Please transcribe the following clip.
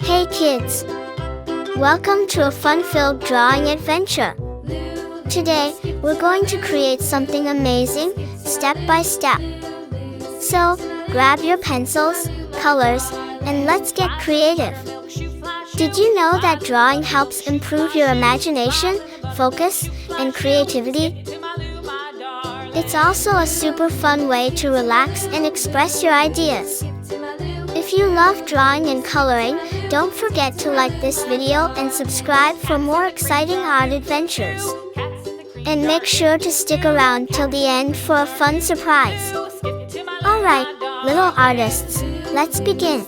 Hey kids! Welcome to a fun-filled drawing adventure. Today, we're going to create something amazing, step by step. So, grab your pencils, colors, and let's get creative. Did you know that drawing helps improve your imagination, focus, and creativity? It's also a super fun way to relax and express your ideas. If you love drawing and coloring, don't forget to like this video and subscribe for more exciting art adventures. And make sure to stick around till the end for a fun surprise. Alright, little artists, let's begin.